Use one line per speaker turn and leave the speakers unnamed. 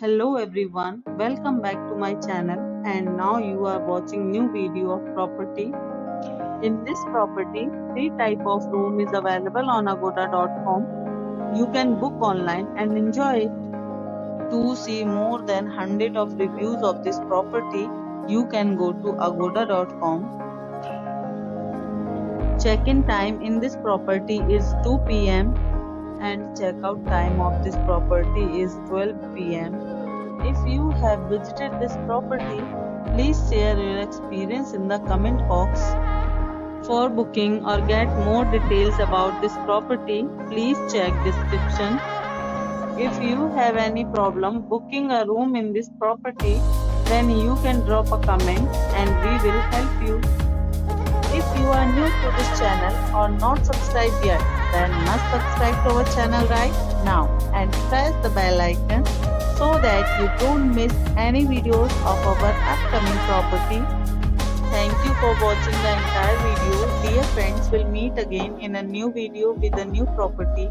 Hello everyone, welcome back to my channel and now you are watching new video of property. In this property, three type of room is available on agoda.com. You can book online and enjoy it. To see more than 100 of reviews of this property, you can go to agoda.com. Check-in time in this property is 2 p.m. and check-out time of this property is 12 p.m. If you have visited this property, please share your experience in the comment box. For booking or get more details about this property, please check description. If you have any problem booking a room in this property, then you can drop a comment and we will help you. If you are new to this channel or not subscribed yet, then must subscribe to our channel right now and press the bell icon so that you don't miss any videos of our upcoming property. Thank you for watching the entire video. Dear friends, we'll meet again in a new video with a new property.